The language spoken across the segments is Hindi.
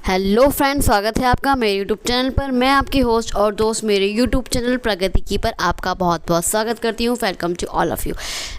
हेलो फ्रेंड्स, स्वागत है आपका मेरे यूट्यूब चैनल पर। मैं आपकी होस्ट और दोस्त मेरे यूट्यूब चैनल प्रगति की पर आपका बहुत बहुत स्वागत करती हूँ। Welcome to all of you.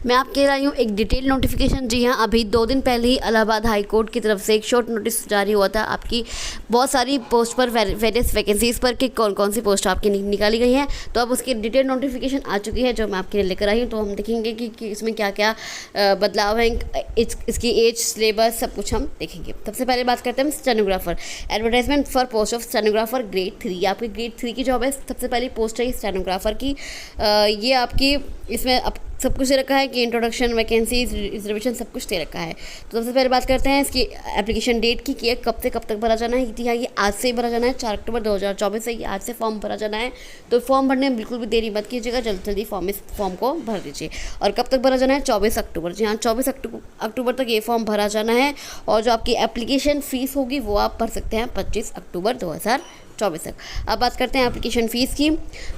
मैं आपके लाई हूँ एक डिटेल नोटिफिकेशन। जी हाँ, अभी 2 दिन पहले ही इलाहाबाद हाई कोर्ट की तरफ से एक शॉर्ट नोटिस जारी हुआ था आपकी बहुत सारी पोस्ट पर, वेरियस वैकेंसीज़ पर कि कौन कौन सी पोस्ट आपकी निकाली गई हैं। तो अब उसकी डिटेल नोटिफिकेशन आ चुकी है जो मैं आपके लिए लेकर आई हूँ। तो हम देखेंगे कि इसमें क्या क्या बदलाव हैं, इसकी एज, सिलेबस, सब कुछ हम देखेंगे। सबसे पहले बात करते हैं stenographer. Advertisement for post of stenographer grade 3। आपकी ग्रेड 3 की जॉब है। सबसे पहली पोस्ट है स्टेनोग्राफर की। ये आपकी इसमें अब सब कुछ दे रखा है कि इंट्रोडक्शन, वैकेंसीज, रिजर्वेशन सब कुछ दे रखा है। तो सबसे पहले बात करते हैं इसकी एप्लीकेशन डेट की कि कब से कब तक भरा जाना है। जी हाँ, ये आज से ही भरा जाना है। 4 अक्टूबर 2024 से ये आज से फॉर्म भरा जाना है। तो फॉर्म भरने में बिल्कुल भी देरी मत कीजिएगा, जल्दी जल्दी फॉर्म को भर दीजिए। और कब तक भरा जाना है? 24 अक्टूबर। जी हाँ, 24 अक्टूबर तक ये फॉर्म भरा जाना है। और जो आपकी एप्लीकेशन फ़ीस होगी वो आप भर सकते हैं 25 अक्टूबर 2024 तक। अब बात करते हैं एप्लीकेशन फ़ीस की।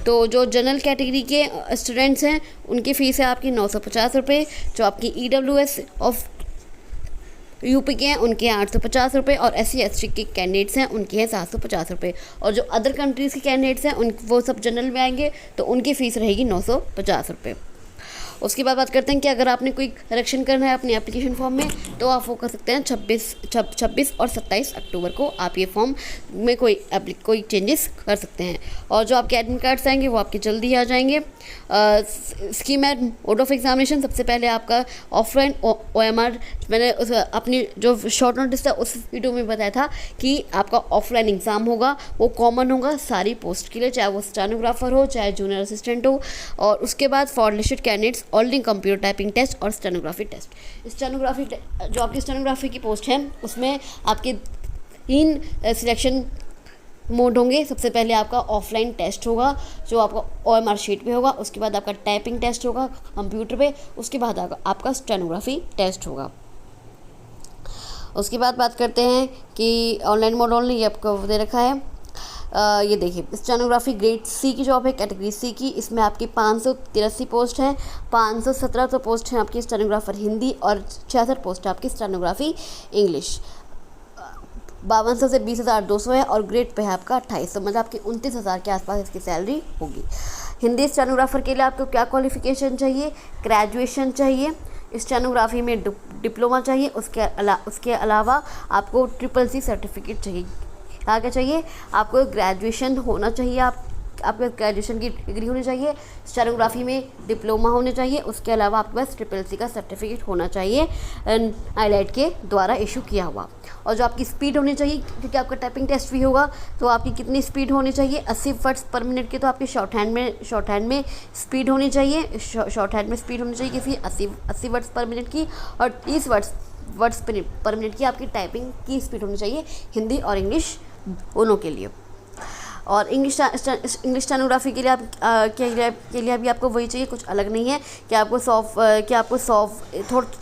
तो जो जनरल कैटेगरी के स्टूडेंट्स हैं उनकी फ़ीस है आपकी 950 रुपये। जो आपकी EWS ऑफ यूपी के हैं उनके हैं 850 रुपये। और SC ST के कैंडिडेट्स हैं उनकी है 750 रुपये। और जो अदर कंट्रीज़ के कैंडिडेट्स हैं वो सब जनरल में आएंगे तो उनकी फ़ीस रहेगी 950 रुपये। उसके बाद बात करते हैं कि अगर आपने कोई करेक्शन करना है अपने एप्लीकेशन फॉर्म में तो आप वो कर सकते हैं 26 और 27 अक्टूबर को आप ये फॉर्म में कोई चेंजेस कर सकते हैं। और जो आपके एडमिट कार्ड्स आएंगे वो आपके जल्दी आ जाएंगे। Scheme and mode of examination, सबसे पहले आपका ऑफलाइन OMR। मैंने अपनी जो शॉर्ट नोटिस था उस वीडियो में बताया था कि आपका ऑफलाइन एग्ज़ाम होगा, वो कॉमन होगा सारी पोस्ट के लिए, चाहे वो स्टेनोग्राफर हो चाहे जूनियर असिस्टेंट हो। और उसके बाद for listed candidates online computer typing test और स्टेनोग्राफी टेस्ट। जो आपकी स्टेनोग्राफी की पोस्ट है उसमें आपके 3 सिलेक्शन मोड होंगे। सबसे पहले आपका ऑफलाइन टेस्ट होगा जो आपका OMR शीट पे होगा। उसके बाद आपका टाइपिंग टेस्ट होगा कंप्यूटर पे। उसके बाद आपका स्टेनोग्राफी टेस्ट होगा। उसके बाद बात करते हैं कि ऑनलाइन मोड ओनली, ये आपको दे रखा है। ये देखिए, स्टेनोग्राफी ग्रेड C की जॉब है, कैटेगरी C की। इसमें आपकी 583 पोस्ट हैं। 517 तो पोस्ट हैं आपकी स्टेनोग्राफर हिंदी और 66 पोस्ट है आपकी स्टेनोग्राफी इंग्लिश। 5200 से 20,200 है। और ग्रेड पे है आपका 2800, मतलब आपकी 29,000 के आसपास इसकी सैलरी होगी। हिंदी स्टेनोग्राफर के लिए आपको क्या क्वालिफिकेशन चाहिए? ग्रेजुएशन चाहिए, स्टेनोग्राफी में डिप्लोमा चाहिए। उसके अलावा आपको SSC सर्टिफिकेट चाहिए। क्या चाहिए? आपको ग्रेजुएशन होना चाहिए, आपके ग्रेजुएशन की डिग्री होनी चाहिए, स्टेनोग्राफी में डिप्लोमा होना चाहिए। उसके अलावा आपके पास SSC का सर्टिफिकेट होना चाहिए ILAT के द्वारा इशू किया हुआ। और जो आपकी स्पीड होनी चाहिए, क्योंकि आपका टाइपिंग टेस्ट भी होगा, तो आपकी कितनी स्पीड होनी चाहिए? 80 वर्ड्स पर मिनट की तो आपकी शॉर्ट हैंड में स्पीड होनी चाहिए। शॉर्ट हैंड में स्पीड होनी चाहिए किसी 80 वर्ड्स पर मिनट की। और 30 वर्ड्स पर मिनट की आपकी टाइपिंग की स्पीड होनी चाहिए, हिंदी और इंग्लिश दोनों के लिए। और इंग्लिश स्टेनोग्राफी के लिए के लिए अभी आपको वही चाहिए, कुछ अलग नहीं है। कि आपको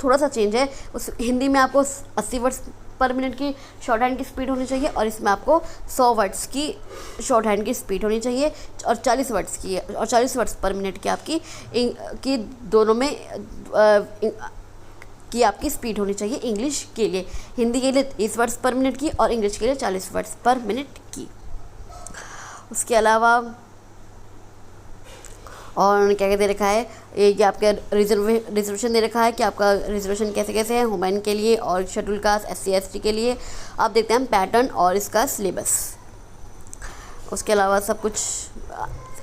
थोड़ा सा चेंज है। उस हिंदी में आपको 80 वर्ड्स पर मिनट की शॉर्ट हैंड की स्पीड होनी चाहिए। और इसमें आपको 100 वर्ड्स की शॉर्ट हैंड की स्पीड होनी चाहिए। और 40 वर्ड्स पर मिनट की आपकी दोनों में की आपकी स्पीड होनी चाहिए इंग्लिश के लिए। हिंदी के लिए 30 वर्ड्स पर मिनट की और इंग्लिश के लिए 40 वर्ड्स पर मिनट की। उसके अलावा और क्या दे रखा है, ये आपका रिजर्वेशन दे रखा है कि आपका रिजर्वेशन कैसे है वुमेन के लिए और शेड्यूल कास्ट, SC ST के लिए। आप देखते हैं पैटर्न और इसका सिलेबस। उसके अलावा सब कुछ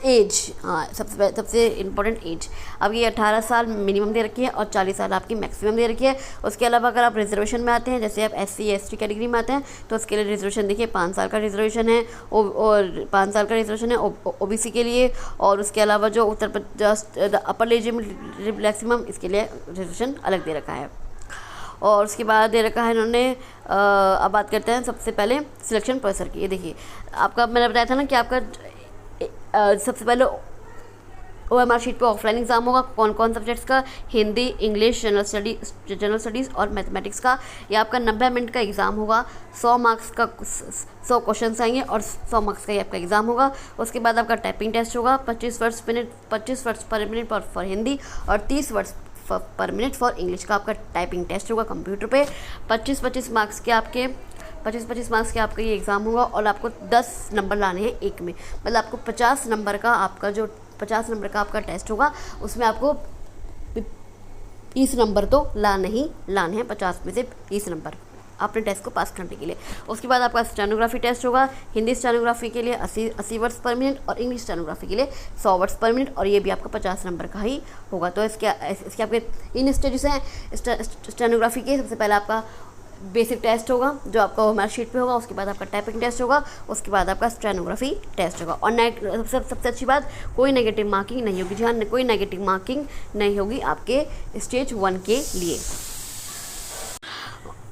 एज, हाँ, सबसे इम्पोर्टेंट एज। अब ये 18 साल मिनिमम दे रखी है और 40 साल आपकी मैक्सिमम दे रखी है। उसके अलावा अगर आप रिजर्वेशन में आते हैं, जैसे आप SC ST कैटेगरी में आते हैं, तो उसके लिए रिजर्वेशन देखिए 5 साल का रिजर्वेशन है। और 5 साल का रिजर्वेशन है OBC के लिए। और उसके अलावा जो उत्तर प्रदेश अपर एलिजिबल मैक्सिमम, इसके लिए रिजर्वेशन अलग दे रखा है। और उसके बाद दे रखा है इन्होंने। अब बात करते हैं सबसे पहले सिलेक्शन प्रोसेस की। ये देखिए, आपका मैंने बताया था ना कि आपका सबसे पहले OMR शीट पे ऑफलाइन एग्ज़ाम होगा। कौन कौन सब्जेक्ट्स का? हिंदी, इंग्लिश, जनरल स्टडीज़ और मैथमेटिक्स का। ये आपका 90 मिनट का एग्ज़ाम होगा। 100 मार्क्स का 100 क्वेश्चन आएंगे और 100 मार्क्स का ये आपका एग्ज़ाम होगा। उसके बाद आपका टाइपिंग टेस्ट होगा 25 वर्ड्स पर मिनट फॉर हिंदी और 30 वर्ड्स पर मिनट फॉर इंग्लिश का आपका टाइपिंग टेस्ट होगा कंप्यूटर पे। 25 मार्क्स के आपके 25 मार्क्स के आपका ये एग्ज़ाम होगा और आपको 10 नंबर लाने हैं एक में, मतलब आपको 50 नंबर का आपका जो 50 नंबर का आपका टेस्ट होगा उसमें आपको 30 नंबर तो लाने हैं, 50 में से 30 नंबर अपने टेस्ट को पास करने के लिए। उसके बाद आपका स्टेनोग्राफी टेस्ट होगा। हिंदी स्टेनोग्राफी के लिए 80 वर्ड्स पर मिनट और इंग्लिश स्टेनोग्राफी के लिए 100 वर्ड्स पर मिनट, और ये भी आपका 50 नंबर का ही होगा। तो इसके आपके इन स्टेजेस हैं स्टेनोग्राफी के। सबसे पहले आपका बेसिक टेस्ट होगा जो आपका ओएमआर शीट पे होगा, उसके बाद आपका टाइपिंग टेस्ट होगा, उसके बाद आपका स्टेनोग्राफी टेस्ट होगा। और सबसे अच्छी बात, कोई नेगेटिव मार्किंग नहीं होगी। जी हाँ, कोई नेगेटिव मार्किंग नहीं होगी आपके स्टेज 1 के लिए।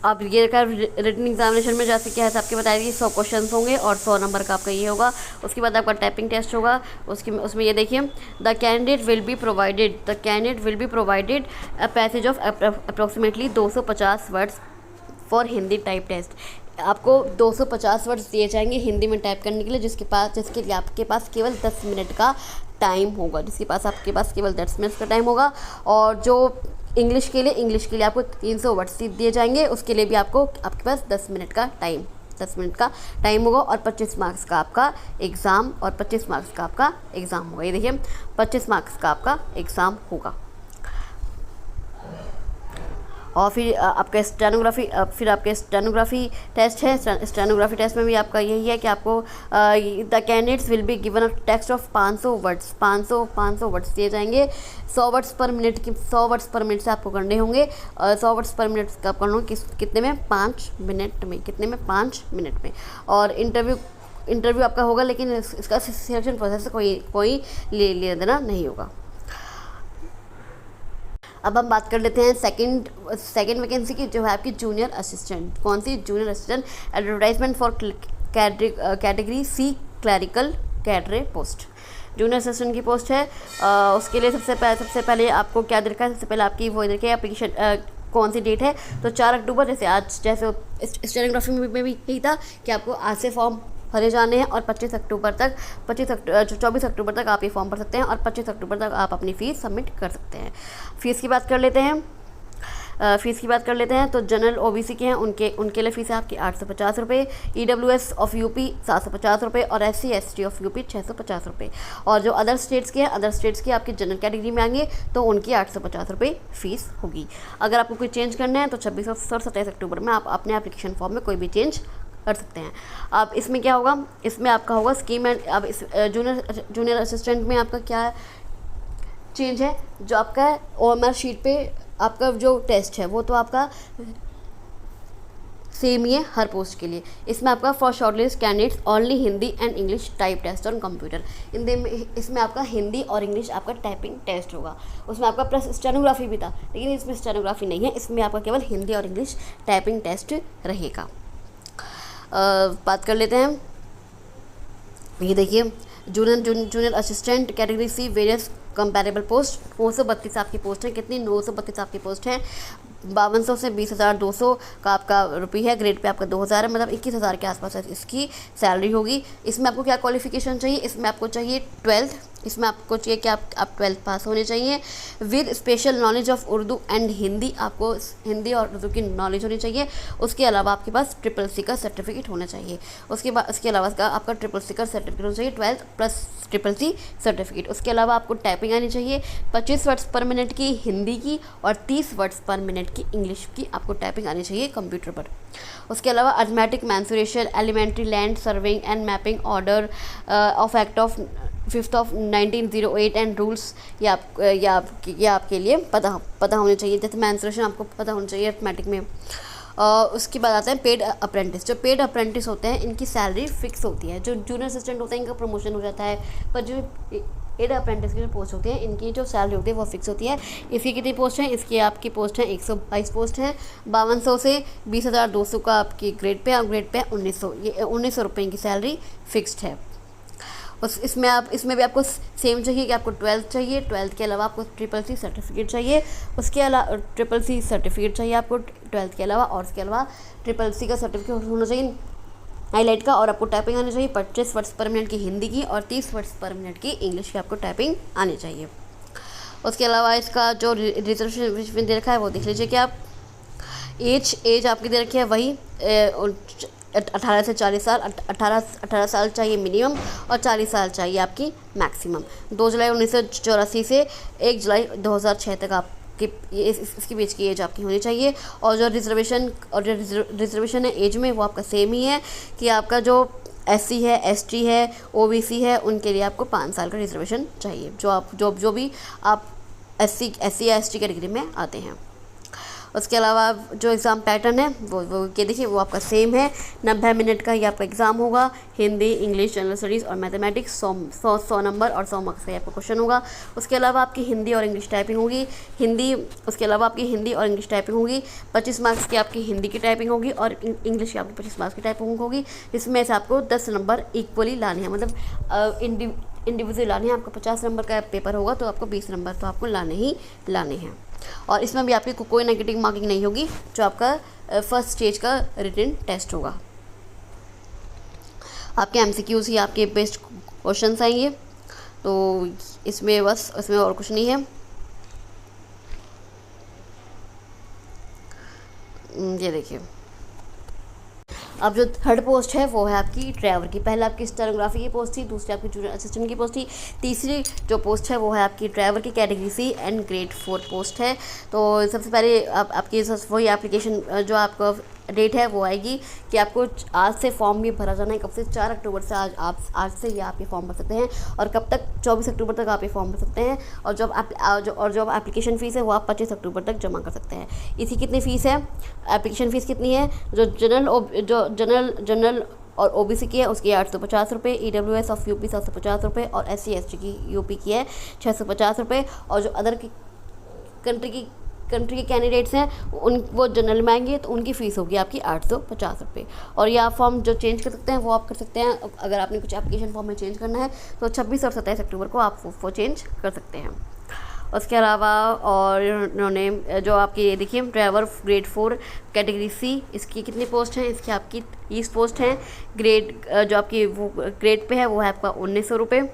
आप ये रिटन एग्जामिनेशन में जैसे क्या है आपके बताया कि 100 क्वेश्चन होंगे और 100 नंबर का आपका ये होगा। उसके बाद आपका टाइपिंग टेस्ट होगा। उसमें ये देखिए, the candidate will be provided a passage of approximately 250 words for Hindi type test. आपको 250 वर्ड्स दिए जाएंगे हिंदी में टाइप करने के लिए, जिसके लिए आपके पास केवल 10 मिनट का टाइम होगा, आपके पास केवल 10 मिनट का टाइम होगा। और जो इंग्लिश के लिए आपको 300 वर्ड्स दिए जाएंगे, उसके लिए भी आपके पास 10 मिनट का टाइम होगा और 25 मार्क्स का आपका एग्ज़ाम होगा। ये देखिए 25 मार्क्स का आपका एग्ज़ाम होगा। और फिर आपका स्टेनोग्राफी टेस्ट है। स्टेनोग्राफी टेस्ट में भी आपका यही है कि आपको the candidates will be given a text of 500 words दिए जाएंगे। 100 वर्ड्स पर मिनट से आपको करने होंगे। 100 वर्ड्स पर मिनट का करना होगा कितने में? 5 मिनट में। और इंटरव्यू आपका होगा, लेकिन इसका सिलेक्शन प्रोसेस से कोई लेना देना नहीं होगा। अब हम बात कर लेते हैं सेकंड वैकेंसी की, जो है आपकी जूनियर असिस्टेंट। कौन सी? Junior assistant. Advertisement for category C clerical cadre post. Junior assistant की पोस्ट है। उसके लिए सबसे पहले आपको क्या देखा है? सबसे पहले आपकी वो देखिए एप्लीकेशन कौन सी डेट है, तो 4 अक्टूबर। जैसे स्टेनोग्राफी में भी यही था कि आपको आज से फॉर्म भरे जाने हैं और 24 अक्टूबर तक आप ये फॉर्म भर सकते हैं और 25 अक्टूबर तक आप अपनी फ़ीस सबमिट कर सकते हैं। फ़ीस की बात कर लेते हैं। तो जनरल ओबीसी के हैं, उनके लिए फ़ीस है आपकी 850 रुपये। ईडब्ल्यूएस ऑफ यूपी 750 रुपये और SC ST ऑफ यूपी 650 रुपये। और जो अदर स्टेट्स के आपकी जनरल कैटेगरी में आएंगे तो उनकी 850 रुपये फ़ीस होगी। अगर आपको कोई चेंज करना है तो 26 और 27 अक्टूबर में आप अपने एप्लीकेशन फॉर्म में कोई भी चेंज कर सकते हैं। अब इसमें क्या होगा? इसमें आपका होगा स्कीम एंड। अब इस जूनियर असिस्टेंट में आपका क्या चेंज है? जो आपका ओएमआर शीट पे आपका जो टेस्ट है वो तो आपका सेम ही है हर पोस्ट के लिए। इसमें आपका for shortlist candidates only Hindi and English type test on computer. इसमें आपका हिंदी और इंग्लिश आपका टाइपिंग टेस्ट होगा। उसमें आपका प्लस स्टेनोग्राफी भी था, लेकिन इसमें स्टेनोग्राफी नहीं है, इसमें आपका केवल हिंदी और इंग्लिश टाइपिंग टेस्ट रहेगा। बात कर लेते हैं। ये देखिए, junior assistant category C various comparable post 932 आपकी पोस्ट है। कितनी? 932 आपकी पोस्ट है। 5200 से 20,200 का आपका रुपये है। ग्रेड पे आपका 2000 है, मतलब 21,000 के आसपास इसकी सैलरी होगी। इसमें आपको क्या क्वालिफिकेशन चाहिए? इसमें आपको चाहिए 12th। इसमें आपको चाहिए कि आप 12th पास होने चाहिए with special knowledge of Urdu and Hindi. आपको हिंदी और उर्दू की नॉलेज होनी चाहिए। उसके अलावा आपके पास SSC का सर्टिफिकेट होना चाहिए। उसके अलावा आपका SSC का सर्टिफिकेट होना चाहिए, 12th प्लस SSC सर्टिफिकेट। उसके अलावा आपको टाइपिंग आनी चाहिए 25 वर्ड्स पर मिनट की हिंदी की और 30 वर्ड्स पर मिनट की इंग्लिश की आपको टाइपिंग आनी चाहिए कंप्यूटर पर। उसके अलावा arithmetic mensuration, elementary land surveying and mapping order of act of 5 of 1908 and rules ये आपके लिए पता होने चाहिए। जैसे मैंसुरेशन आपको पता होना चाहिए अर्थमेटिक में। उसके बाद आता है पेड अप्रेंटिस। जो पेड अप्रेंटिस होते हैं इनकी सैलरी फिक्स होती है। जो जूनियर असिस्टेंट होते हैं इनका प्रमोशन हो जाता है, पर जो पेड अप्रेंटिस की जो पोस्ट होती है इनकी जो सैलरी होती है वो फिक्स होती है। इसकी कितनी पोस्ट है? इसकी आपकी पोस्ट है 122 पोस्ट है। 5200 से 20,200 का आपकी ग्रेड पे, और ग्रेड पे 1900, ये 1900 रुपये की सैलरी फिक्स्ड है। इसमें भी आपको सेम चाहिए कि आपको 12th चाहिए। 12th के अलावा आपको SSC सर्टिफिकेट चाहिए। उसके अलावा SSC सर्टिफिकेट चाहिए आपको 12th के अलावा, और उसके अलावा SSC का सर्टिफिकेट होना चाहिए हाईलाइट का। और आपको टाइपिंग आनी चाहिए 25 वर्ड्स पर मिनट की हिंदी की और 30 वर्ड्स पर मिनट की इंग्लिश की आपको टाइपिंग आनी चाहिए। उसके अलावा इसका जो रिजर्वेशन दे रखा है वो देख लीजिए कि आप एज आपकी दे रखी है वही 18 से 40 साल, 18 साल चाहिए मिनिमम और 40 साल चाहिए आपकी मैक्सिमम। 2 जुलाई 1984 से 1 जुलाई 2006 तक आपकी इसकी बीच की एज आपकी होनी चाहिए। और जो रिजर्वेशन है एज में, वो आपका सेम ही है कि आपका जो SC है, ST है, OBC है, उनके लिए आपको 5 साल का रिजर्वेशन चाहिए, जो भी आप SC या ST कैटेगरी में आते हैं। उसके अलावा जो एग्ज़ाम पैटर्न है वो ये देखिए, वो आपका सेम है। 90 मिनट का ये आपका एग्ज़ाम होगा। हिंदी, इंग्लिश, जनरल स्टडीज़ और मैथमेटिक्स 100 नंबर और 100 मार्क्स का आपका क्वेश्चन होगा। उसके अलावा आपकी हिंदी और इंग्लिश टाइपिंग होगी। उसके अलावा आपकी हिंदी और इंग्लिश टाइपिंग होगी। 25 मार्क्स की आपकी हिंदी की टाइपिंग होगी और इंग्लिश की आपकी 25 मार्क्स की टाइपिंग होगी, जिसमें से आपको 10 नंबर इक्वली लाने हैं, मतलब इंडिविजुअल लाने हैं। आपका 50 नंबर का पेपर होगा तो आपको 20 नंबर तो आपको लाने ही लाने हैं। और इसमें भी आपकी कोई नेगेटिव मार्किंग नहीं होगी, जो आपका फर्स्ट स्टेज का रिटन टेस्ट होगा। आपके MCQs ही आपके बेस्ट क्वेश्चंस आएंगे, तो इसमें और कुछ नहीं है। ये देखिए, अब जो थर्ड पोस्ट है वो है आपकी ड्राइवर की। पहले आपकी स्टेनोग्राफी की पोस्ट थी, दूसरी आपकी जूनियर असिस्टेंट की पोस्ट थी, तीसरी जो पोस्ट है वो है आपकी ड्राइवर की category C and grade 4 post है। तो सबसे पहले आपकी वही एप्लीकेशन जो आपका डेट है वो आएगी कि आपको आज से फॉर्म भी भरा जाना है। कब से? 4 अक्टूबर से आज से ये आप ये फॉर्म भर सकते हैं और कब तक? 24 अक्टूबर तक आप ये फॉर्म भर सकते हैं। और जो एप्लीकेशन फ़ीस है वो आप 25 अक्टूबर तक जमा कर सकते हैं। इसकी कितनी फ़ीस है? एप्लीकेशन फ़ीस कितनी है? जो जनरल और OBC की है उसकी 850 रुपये, EWS ऑफ UP 750 रुपये और SC ST की UP की है 650 रुपये। और जो अदर कंट्री के कैंडिडेट्स हैं वो जनरल में आएंगे तो उनकी फ़ीस होगी आपकी 850 रुपये। और ये आप फॉर्म जो चेंज कर सकते हैं वो आप कर सकते हैं। अगर आपने कुछ एप्लीकेशन फॉर्म में चेंज करना है तो 26 और 27 अक्टूबर को आप वो चेंज कर सकते हैं। उसके अलावा और इन्होंने जो आपकी ये देखिए ड्राइवर ग्रेड 4 कैटेगरी C, इसकी कितनी पोस्ट हैं? इसकी आपकी 30 पोस्ट हैं। ग्रेड जो आपकी वो ग्रेड पे है वो है आपका 1900 रुपये।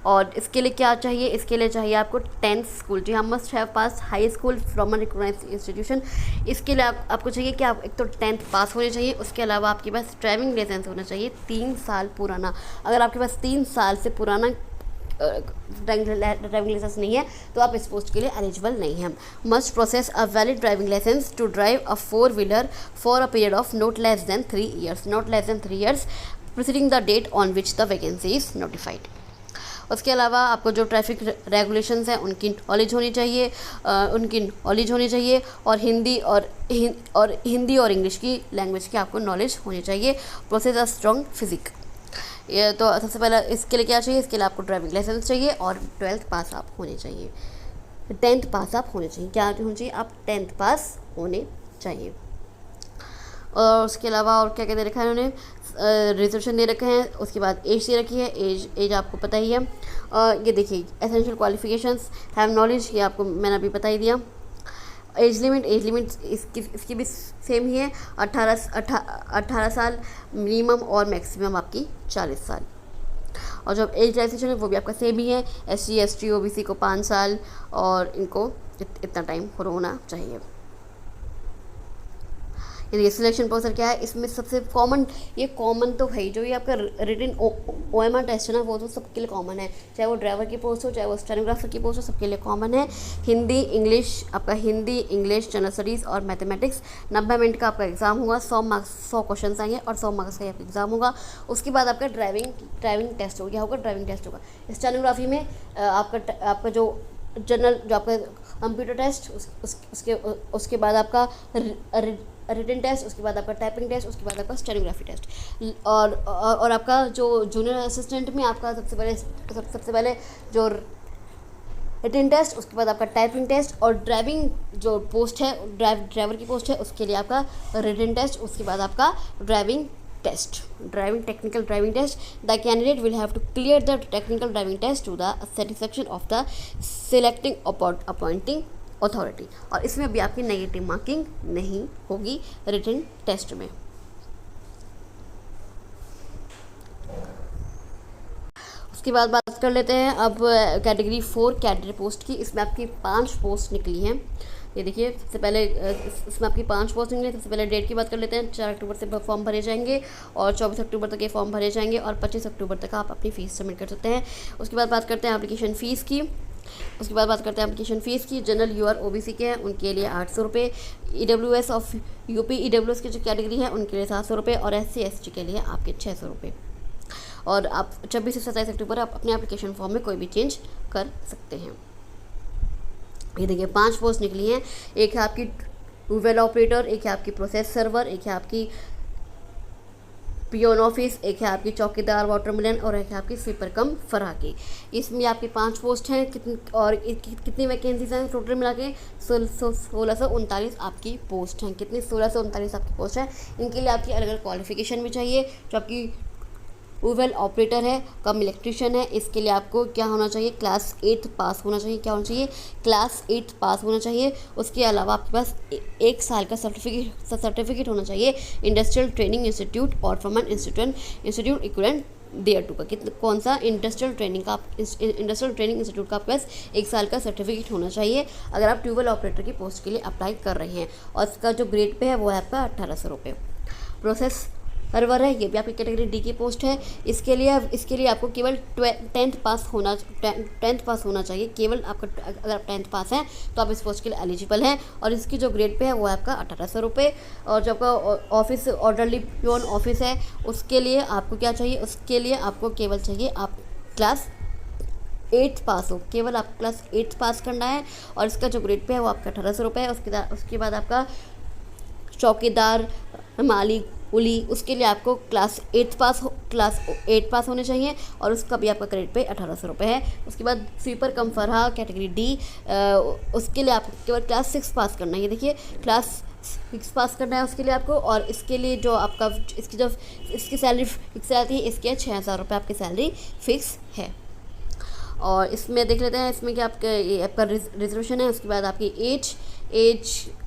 और इसके लिए क्या चाहिए? इसके लिए चाहिए आपको 10th स्कूल, जी हाँ, must have pass high school from a recognised institution. इसके लिए आपको चाहिए कि आप एक तो 10th पास होने चाहिए, उसके अलावा आपके पास ड्राइविंग लाइसेंस होना चाहिए 3 साल पुराना। अगर आपके पास 3 साल से पुराना ड्राइविंग लाइसेंस नहीं है तो आप इस पोस्ट के लिए एलिजिबल नहीं हैं। Must process a valid driving licence to drive a four wheeler for a period of not less than 3 years preceding the date on which the vacancy is notified. उसके अलावा आपको जो ट्रैफिक रेगुलेशंस हैं उनकी नॉलेज होनी चाहिए और हिंदी और इंग्लिश की लैंग्वेज की आपको नॉलेज होनी चाहिए। Process a strong physique. ये तो सबसे पहले इसके लिए क्या चाहिए? इसके लिए आपको ड्राइविंग लाइसेंस चाहिए और 12th पास आप होने चाहिए, 10th पास आप होने चाहिए। क्या होना चाहिए? आप 10th पास होने चाहिए। और उसके अलावा और क्या क्या दे रखा है इन्होंने? रिजर्वेशन दे रखे हैं, उसके बाद एज दे रखी है। एज आपको पता ही है। ये देखिए एसेंशियल क्वालिफिकेशंस, हैव नॉलेज, ये आपको मैंने अभी बता ही दिया। एज लिमिट इसकी भी सेम ही है, 18 साल मिनिमम और मैक्सिमम आपकी 40 साल। और जो एज रिलैक्सेशन है वो भी आपका सेम ही है। SC ST OBC को 5 साल और इनको इतना टाइम होना चाहिए। ये सिलेक्शन प्रोसेस क्या है? इसमें सबसे कॉमन तो है जो ये आपका रिटन OMR टेस्ट है ना, वो तो सबके लिए कॉमन है, चाहे वो ड्राइवर की पोस्ट हो चाहे वो स्टेनोग्राफर की पोस्ट हो, सबके लिए कॉमन है। हिंदी इंग्लिश जनरल स्टडीज़ और मैथमेटिक्स 90 मिनट का आपका एग्जाम होगा। 100 क्वेश्चन आएंगे और 100 मार्क्स का आपका एग्जाम होगा। उसके बाद आपका ड्राइविंग टेस्ट हो गया होगा। ड्राइविंग टेस्ट होगा स्टेनोग्राफी में आपका जो आपका कंप्यूटर टेस्ट, उसके बाद आपका रिटन टेस्ट, उसके बाद आपका टाइपिंग टेस्ट, उसके बाद आपका स्टेनोग्राफी टेस्ट और आपका जो जूनियर असिस्टेंट में आपका सबसे पहले जो रिटन टेस्ट, उसके बाद आपका टाइपिंग टेस्ट और ड्राइविंग जो पोस्ट है ड्राइवर की पोस्ट है उसके लिए आपका रिटन टेस्ट, उसके बाद आपका driving technical driving test. The candidate will have to clear the technical driving test to the satisfaction of the selecting appointing authority. और इसमें भी आपकी नेगेटिव मार्किंग नहीं होगी रिटन टेस्ट में। उसके बाद बात कर लेते हैं अब कैटेगरी 4 कैडर पोस्ट की। इसमें आपकी 5 पोस्ट निकली हैं। ये देखिए, सबसे पहले इसमें आपकी 5 पोस्ट निकले। सबसे पहले डेट की बात कर लेते हैं। 4 अक्टूबर से फॉर्म भरे जाएंगे और 24 अक्टूबर तक ये फॉर्म भरे जाएंगे और 25 अक्टूबर तक आप अपनी फ़ीस सबमिट कर सकते हैं। उसके बाद बात करते हैं एप्लीकेशन फ़ीस की। एप्लीकेशन फ़ीस की। जनरल यूआर ओबीसी के हैं उनके लिए 800 रुपये, ईडब्ल्यूएस ऑफ यूपी ईडब्ल्यूएस की जो कैटेगरी है उनके लिए 700 रुपये और एससी एसटी के लिए आपके 600 रुपये। और आप 26 से 27 अक्टूबर आप अपने एप्लीकेशन फॉर्म में कोई भी चेंज कर सकते हैं। ये देखिए 5 पोस्ट निकली हैं। एक है आपकी ट्यूबवेल ऑपरेटर, एक है आपकी प्रोसेस सर्वर, एक है आपकी पियोन ऑफिस, एक है आपकी चौकीदार वाटरमेलन और एक है आपकी स्वीपर कम फराकी। इसमें आपकी 5 पोस्ट हैं। कितनी वैकेंसीज हैं टोटल मिला के? 1639 आपकी पोस्ट हैं। कितनी? 1639 आपकी पोस्ट हैं। इनके लिए आपकी अलग अलग क्वालिफिकेशन भी चाहिए। जो आपकी ट्यूबवेल ऑपरेटर है, कम इलेक्ट्रिशियन है, इसके लिए आपको क्या होना चाहिए? क्लास 8 पास होना चाहिए। क्या होना चाहिए? क्लास 8 पास होना चाहिए। उसके अलावा आपके पास 1 साल का सर्टिफिकेट होना चाहिए इंडस्ट्रियल ट्रेनिंग इंस्टीट्यूट और from an institute equivalent thereto का। कौन सा? इंडस्ट्रियल ट्रेनिंग इंस्टीट्यूट का आपके पास 1 साल का सर्टिफिकेट होना चाहिए अगर आप ट्यूबवेल ऑपरेटर की पोस्ट के लिए अप्लाई कर रहे हैं। और इसका जो ग्रेड पे है वो है आपका 1800 रुपये। प्रोसेस सर्वर है, ये भी आपकी कैटेगरी डी की पोस्ट है। इसके लिए आपको केवल 10th पास होना चाहिए। केवल आपका अगर आप 10th पास हैं तो आप इस पोस्ट के लिए एलिजिबल हैं। और इसकी जो ग्रेड पे है वो है आपका 1800 रुपये। और जो आपका ऑफिस ऑर्डरली पियोन ऑफिस है उसके लिए आपको क्या चाहिए? उसके लिए आपको केवल चाहिए आप क्लास 8 पास हो। केवल आप क्लास 8 पास करना है और इसका जो ग्रेड पे है वो आपका 1800 रुपये है। उसके बाद आपका चौकीदार माली उली, उसके लिए आपको क्लास 8 पास होने चाहिए और उसका भी आपका क्रेडिट पे 1800 रुपये है। उसके बाद स्वीपर कम फरहा कैटेगरी डी, उसके लिए आपको केवल क्लास 6 पास करना है। ये देखिए क्लास 6 पास करना है उसके लिए आपको। और इसके लिए जो आपका इसकी सैलरी फिक्स आती है, इसके 6000 रुपये आपकी सैलरी फिक्स है। और इसमें देख लेते हैं इसमें कि आपका रिजर्वेशन है। उसके बाद आपकी एज,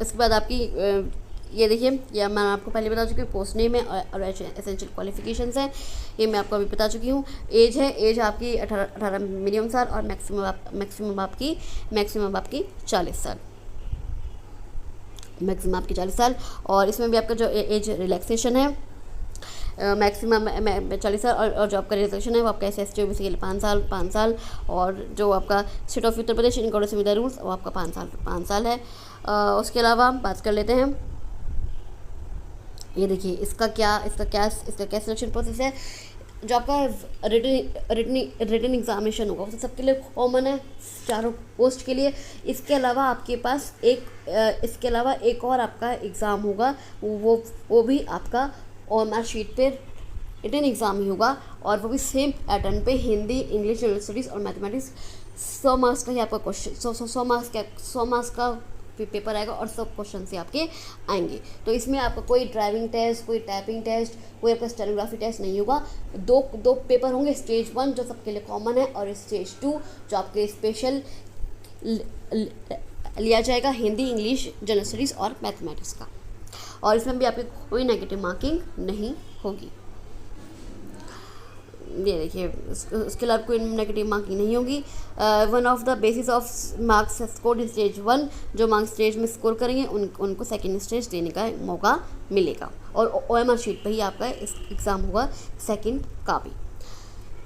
उसके बाद आपकी ये देखिए, या मैं आपको पहले बता चुकी हूँ पोस्ट नेम है और एसेंशियल क्वालिफिकेशंस हैं, ये मैं आपको अभी बता चुकी हूँ। एज है, एज आपकी 18 मिनिमम साल और मैक्सिमम आपकी 40 साल, मैक्सिमम आपकी 40 साल। और इसमें भी आपका जो एज रिलैक्सेशन है मैक्सिमम 40 साल और जो आपका रिजर्वेशन है वो आपका SC OBC के लिए 5 साल और जो आपका state of Uttar Pradesh in according with the rules वो आपका 5 साल है। उसके अलावा बात कर लेते हैं, ये देखिए इसका क्या सिलेक्शन प्रोसेस है। जो आपका रिटन एग्जामिनेशन होगा वो सबके लिए कॉमन है, चारों पोस्ट के लिए। इसके अलावा आपके पास एक और आपका एग्ज़ाम होगा, वो भी आपका OMR शीट पे रिटन एग्ज़ाम ही होगा और वो भी सेम पैटर्न पे हिंदी, इंग्लिश, जनरल स्टडीज़ और मैथमेटिक्स 100 मार्क्स का ही आपका क्वेश्चन 100 मार्क्स का पेपर आएगा और सब क्वेश्चन से आपके आएंगे। तो इसमें आपका कोई ड्राइविंग टेस्ट, कोई टाइपिंग टेस्ट, कोई आपका स्टेनोग्राफी टेस्ट नहीं होगा। दो पेपर होंगे, स्टेज 1 जो सबके लिए कॉमन है और स्टेज 2 जो आपके स्पेशल लिया जाएगा हिंदी, इंग्लिश, जनरल स्टडीज़ और मैथमेटिक्स का। और इसमें भी आपकी कोई नेगेटिव मार्किंग नहीं होगी। ये देखिए उसके अलावा कोई नेगेटिव मार्किंग नहीं होगी। One of the basis of marks score in stage 1, जो मार्क्स स्टेज में स्कोर करेंगे उनको सेकेंड स्टेज देने का मौका मिलेगा और OMR शीट पर ही आपका एग्ज़ाम होगा सेकेंड का भी।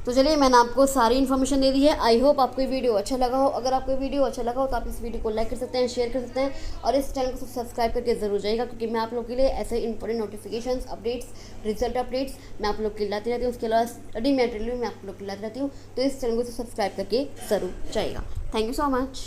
तो चलिए मैंने आपको सारी इन्फॉर्मेशन दे दी है। आई होप आपको ये वीडियो अच्छा लगा हो। अगर आपको वीडियो अच्छा लगा हो तो आप इस वीडियो को लाइक कर सकते हैं, शेयर कर सकते हैं और इस चैनल को सब्सक्राइब करके ज़रूर जाइएगा, क्योंकि मैं आप लोग के लिए ऐसे important notifications, updates, result updates मैं आप लोग के लिए लाती रहती हूँ। उसके अलावा स्टडी मटेरियल मैं आप लोग के लिए लाती रहती हूँ, तो इस चैनल को सब्सक्राइब करके ज़रूर जाइएगा। Thank you so much.